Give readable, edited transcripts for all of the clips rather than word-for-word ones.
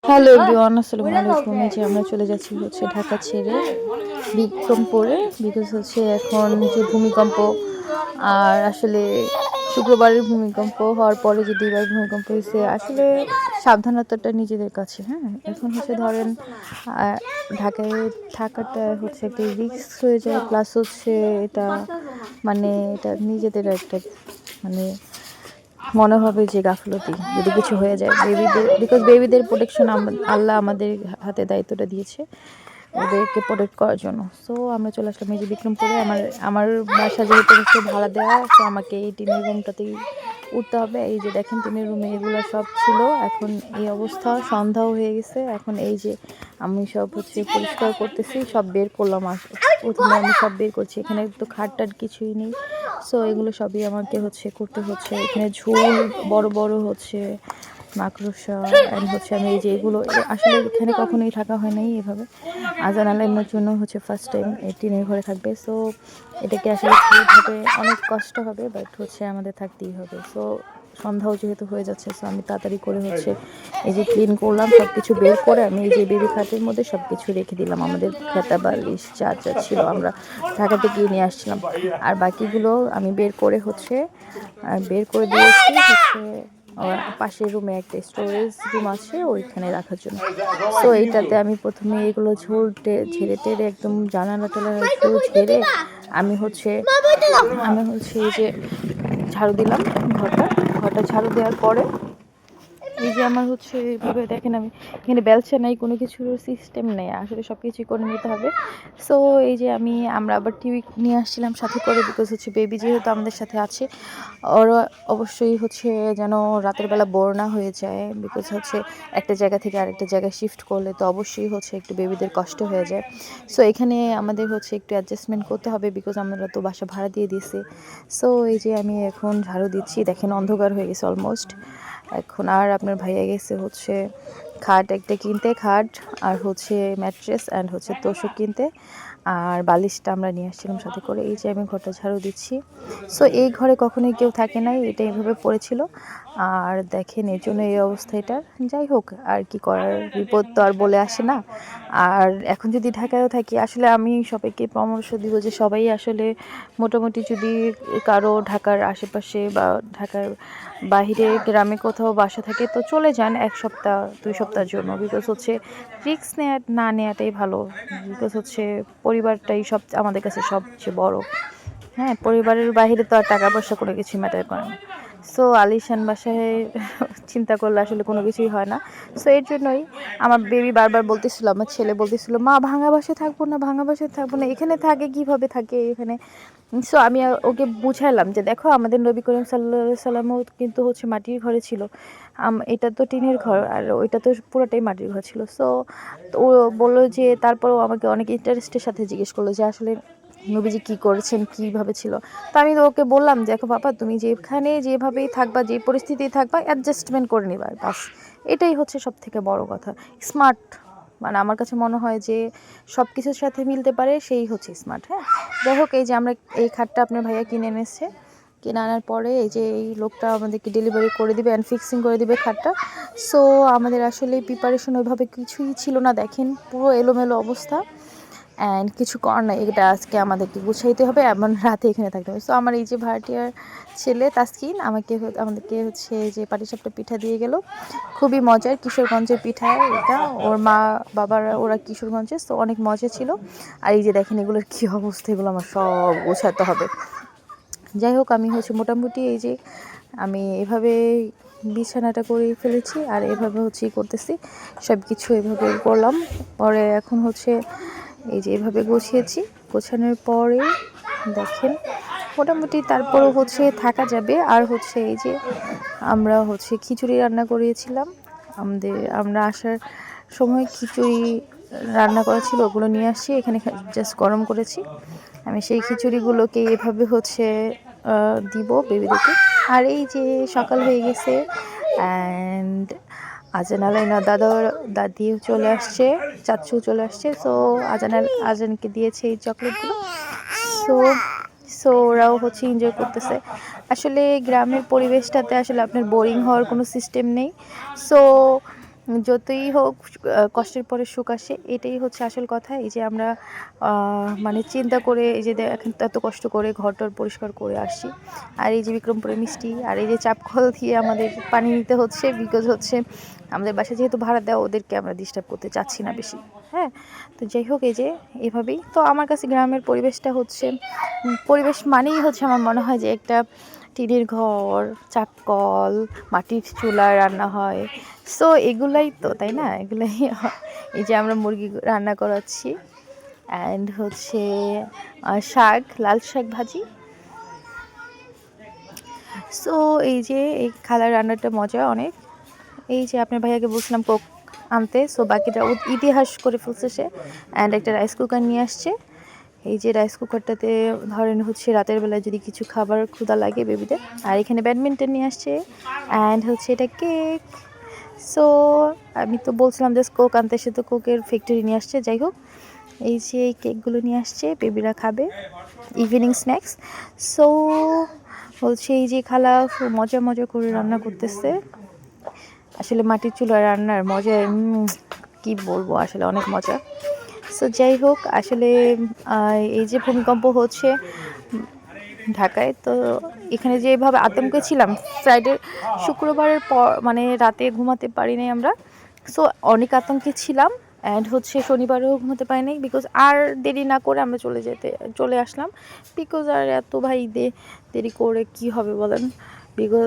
Hello everyone, আসসালামু আলাইকুম। এই যে আমরা চলে যাচ্ছি হচ্ছে ঢাকা ছেড়ে বিক্রমপুরে, বিকজ হচ্ছে এখন যে ভূমিকম্প, আর আসলে শুক্রবারের ভূমিকম্প হওয়ার পরে যে দুইবার ভূমিকম্প হয়েছে, আসলে সাবধানতাটা নিজেদের কাছে। হ্যাঁ, এখন হচ্ছে ধরেন ঢাকায় থাকাটা হচ্ছে একটা রিস্ক হয়ে যায়, প্লাস হচ্ছে এটা এটা নিজেদের একটা মানে মনে হবে যে গাফলতি যদি কিছু হয়ে যায় বেবিদের, বিকজ বেবিদের প্রোটেকশন আল্লাহ আমাদের হাতে দায়িত্বটা দিয়েছে ওদেরকে প্রোটেক্ট করার জন্য। সো আমরা চলে আসলাম এই যে বিক্রমপুরে। আমার বাসা যেহেতু হচ্ছে ভাড়া দেওয়া, তো আমাকে এই টিনের রুমটাতেই উঠতে হবে। এই যে দেখেন টিনের রুমে এগুলো সব ছিল, এখন এই অবস্থা, সন্ধ্যাও হয়ে গেছে। এখন এই যে আমি সব হচ্ছে পরিষ্কার করতেছি, সব বের করলাম। প্রথমে আমি সব বের করছি, এখানে তো খাট টাট কিছুই নেই। সো এগুলো সবই আমাকে হচ্ছে করতে হচ্ছে। এখানে ঝোল বড় বড় হচ্ছে মাকড়সা, অ্যান্ড হচ্ছে আমি এই যে এগুলো আসলে এখানে কখনোই থাকা হয় নাই এভাবে। আজান আলাইনের জন্য হচ্ছে ফার্স্ট টাইম এই টিনের ঘরে থাকবে। সো এটাকে আসলে কীভাবে অনেক কষ্ট হবে, বাট হচ্ছে আমাদের থাকতেই হবে। সো সন্ধ্যাও যেহেতু হয়ে যাচ্ছে, সো আমি তাড়াতাড়ি করে হচ্ছে এই যে ক্লিন করলাম, সব কিছু বের করে আমি এই যে বেবি খাটের মধ্যে সব কিছু রেখে দিলাম। আমাদের খেতা বালিশ যা যা ছিল আমরা ঢাকা থেকে নিয়ে আসছিলাম, আর বাকিগুলো আমি বের করে হচ্ছে বের করে দিয়েছি হচ্ছে পাশের রুমে একটা স্টোরেজ রুম আছে ওইখানে রাখার জন্য। সো এইটাতে আমি প্রথমে এগুলো ঝেড়ে টেরে একদম জানালা টালানা ঝুল ঝেড়ে আমি হচ্ছে এই যে ঝাড়ু দিলাম ঘরটা ঝাড়ু দেওয়ার পরে এই যে আমার হচ্ছে এইভাবে দেখেন, আমি এখানে বেলচা নাই, কোনো কিছুর সিস্টেম নেই, আসলে সব কিছুই করে নিতে হবে। সো এই যে আমরা আবার টিভি নিয়ে আসছিলাম সাথে করে, বিকজ হচ্ছে বেবি যেহেতু আমাদের সাথে আছে, ওরা অবশ্যই হচ্ছে যেন রাতের বেলা বোর না হয়ে যায়, বিকজ হচ্ছে একটা জায়গা থেকে আরেকটা জায়গায় শিফট করলে তো অবশ্যই হচ্ছে একটু বেবিদের কষ্ট হয়ে যায়। সো এখানে আমাদের হচ্ছে একটু অ্যাডজাস্টমেন্ট করতে হবে, বিকজ আমরা তো বাসা ভাড়া দিয়ে দিয়েছি। সো এই যে আমি এখন ঝাড়ু দিচ্ছি, দেখেন অন্ধকার হয়ে গেছে অলমোস্ট এখন। আর আপনার ভাইয়া গেছে হচ্ছে খাট একটা কিনতে, খাট আর হচ্ছে ম্যাট্রেস অ্যান্ড হচ্ছে তোষক কিনতে, আর বালিশটা আমরা নিয়ে আসছিলাম সাথে করে। এই যে আমি ঘরটা ঝাড়ু দিচ্ছি। সো এই ঘরে কখনোই কেউ থাকে নাই, এটা এইভাবে পড়েছিল, আর দেখেন এর জন্য এই অবস্থা এটার। যাই হোক, আর কি করার, বিপদ তো আর বলে আসে না। আর এখন যদি ঢাকায়ও থাকি, আসলে আমি সবাইকে পরামর্শ দিব যে সবাই আসলে মোটামুটি যদি কারো ঢাকার আশেপাশে বা ঢাকার বাহিরে গ্রামে কোথাও বাসা থাকে, তো চলে যান 1 সপ্তাহ 2 সপ্তাহের জন্য, বিকজ হচ্ছে রিস্ক না নেওয়াটাই ভালো। বিকজ হচ্ছে পরিবারটাই আমাদের কাছে সবচেয়ে বড়। হ্যাঁ, পরিবারের বাইরে তো আর টাকা পয়সা কোনো কিছুই ম্যাটার করে না। সো আলিশান বাসায় চিন্তা করলে আসলে কোনো কিছুই হয় না। সো এর জন্যই আমার বেবি বারবার বলতেছিল, আমার ছেলে বলতেছিল, মা ভাঙা বাসায় থাকবো না, ভাঙা বাসায় থাকবো না, এখানে থাকে কীভাবে থাকে এখানে। সো আমি ওকে বুঝাইলাম যে দেখো, আমাদের নবী করিম সাল্লাল্লাহু আলাইহি সাল্লামও কিন্তু হচ্ছে মাটির ঘরে ছিল, এটা তো টিনের ঘর, আর ওইটা তো পুরোটাই মাটির ঘর ছিল। সো ও বললো যে, তারপরেও আমাকে অনেক ইন্টারেস্টের সাথে জিজ্ঞেস করলো যে আসলে নবীজি কী করেছেন, কীভাবে ছিল। তো আমি ওকে বললাম, দেখো বাবা, তুমি যেখানে যেভাবেই থাকবা, যে পরিস্থিতি থাকবা, অ্যাডজাস্টমেন্ট করে নিবা, বাস এটাই হচ্ছে সব থেকে বড় কথা। স্মার্ট আমার কাছে মনে হয় যে সব কিছুর সাথে মিলতে পারে, সেই হচ্ছে স্মার্ট। হ্যাঁ, যাই হোক, এই যে আমরা এই খাটটা আপনার ভাইয়া কিনে এনেছে, কিনে আনার পরে এই যে এই লোকটা আমাদেরকে ডেলিভারি করে দিবে অ্যান্ড ফিক্সিং করে দিবে খাটটা। সো আমাদের আসলে প্রিপারেশন ওইভাবে কিছুই ছিল না, দেখেন পুরো এলোমেলো অবস্থা, অ্যান্ড কিছু করার নাই, এটা আজকে আমাদেরকে গুছাইতে হবে, এমন রাতে এখানে থাকতে হবে। সো আমার এই যে ভাড়াটিয়ার ছেলে তাসকিন আমাদেরকে হচ্ছে যে পাটিসাপটা পিঠা দিয়ে গেল, খুবই মজার, কিশোরগঞ্জের পিঠা এটা, ওর মা বাবারা ওরা কিশোরগঞ্জে, সো অনেক মজা ছিল। আর এই যে দেখেন এগুলোর কী অবস্থা, এগুলো আমার সব গোছাতে হবে। যাই হোক, আমি হচ্ছে মোটামুটি এই যে আমি এভাবে বিছানাটা করে ফেলেছি, আর এভাবে হচ্ছে করতেছি, সব কিছু এভাবে করলাম। পরে এখন হচ্ছে এই যে এভাবে গুছিয়েছি, গোছানোর পরে দেখেন মোটামুটি তারপরও হচ্ছে থাকা যাবে। আর হচ্ছে এই যে আমরা হচ্ছে খিচুড়ি রান্না করিয়েছিলাম, আমরা আসার সময় খিচুড়ি রান্না করা ছিল, ওগুলো নিয়ে আসছি এখানে, জাস্ট গরম করেছি। আমি সেই খিচুড়িগুলোকে এভাবে হচ্ছে দিব বেবিদেরকে। আর এই যে সকাল হয়ে গেছে, অ্যান্ড আজান আলাইনা দাদিও চলে আসছে, চাচু চলে আসছে। সো আজানকে দিয়েছে এই চকলেটগুলো। সো সো ওরাও হচ্ছে এনজয় করতেছে। আসলে গ্রামের পরিবেশটাতে আসলে আপনার বোরিং হওয়ার কোনো সিস্টেম নেই। সো যতই হোক কষ্টের পরে সুখ আসে, এটাই হচ্ছে আসল কথা। এই যে আমরা মানে চিন্তা করে এই যে এখন এত কষ্ট করে ঘরটর পরিষ্কার করে আসছি, আর এই যে বিক্রমপুরের মিষ্টি, আর এই যে চাপকল দিয়ে আমাদের পানি নিতে হচ্ছে, বিকজ হচ্ছে আমাদের বাসায় যেহেতু ভাড়া দেওয়া, ওদেরকে আমরা ডিস্টার্ব করতে চাচ্ছি না বেশি। হ্যাঁ, তো যাই হোক, এই যে এভাবেই তো আমার কাছে গ্রামের পরিবেশটা হচ্ছে, পরিবেশ মানেই হচ্ছে আমার মনে হয় যে একটা টিনের ঘর, চাপকল, মাটির চুলায় রান্না হয়। সো এগুলাই তো, তাই না? এগুলাই এই যে আমরা মুরগি রান্না করাচ্ছি, অ্যান্ড হচ্ছে শাক, লাল শাক ভাজি। সো এই যে এই খালার রান্নাটা মজা অনেক। এই যে আপনার ভাইয়াকে বলছিলাম কোক আনতে, সো বাকিটা ইতিহাস করে ফেলছে সে, অ্যান্ড একটা রাইস কুকার নিয়ে আসছে। এই যে রাইস কুকারটাতে ধরেন হচ্ছে রাতের বেলায় যদি কিছু খাবার ক্ষুধা লাগে বেবিদের, আর এখানে ব্যাডমিন্টন নিয়ে আসছে, অ্যান্ড হচ্ছে এটা কেক। সো আমি তো বলছিলাম যে কোক আনতে, সে তো কোকের ফ্যাক্টরি নিয়ে আসছে। যাই হোক, এই যে এই কেকগুলো নিয়ে আসছে, বেবিরা খাবে ইভিনিং স্ন্যাক্স। সো বলছে এই যে খালা মজা মজা করে রান্না করতেছে। আসলে মাটির চুলায় রান্নার মজা কি বলবো, আসলে অনেক মজা। সো যাই হোক, আসলে এই যে ভূমিকম্প হচ্ছে ঢাকায়, তো এখানে যেভাবে আতঙ্কে ছিলাম, ফ্রাইডে শুক্রবারের পর মানে রাতে ঘুমাতে পারি নাই আমরা। সো অনেক আতঙ্কে ছিলাম, অ্যান্ড হচ্ছে শনিবারেও ঘুমাতে পারি নাই, বিকজ আর দেরি না করে আমরা চলে আসলাম, বিকজ আর এত ভাই দেরি করে কি হবে বলেন, বিকজ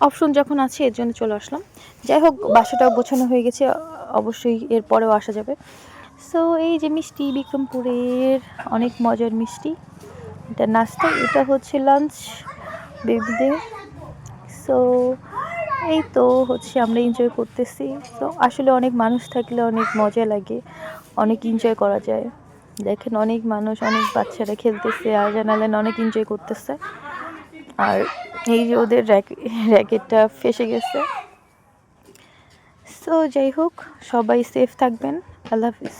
অপশন যখন আছে এর জন্য চলে আসলাম। যাই হোক, বাসাটাও গোছানো হয়ে গেছে, অবশ্যই এরপরেও আসা যাবে। সো এই যে মিষ্টি, বিক্রমপুরের অনেক মজার মিষ্টি, এটা নাস্তা, এটা হচ্ছে লাঞ্চ বেবিদের। সো এই তো হচ্ছে আমরা এনজয় করতেছি। তো আসলে অনেক মানুষ থাকলে অনেক মজা লাগে, অনেক এনজয় করা যায়। দেখেন অনেক মানুষ, অনেক বাচ্চারা খেলতেছে, আর জানালেন অনেক এনজয় করতেছে। আর এই যে ওদের র্যাকেটটা ফেসে গেছে। সো যাই হোক, সবাই সেফ থাকবেন। আল্লাহ হাফিজ।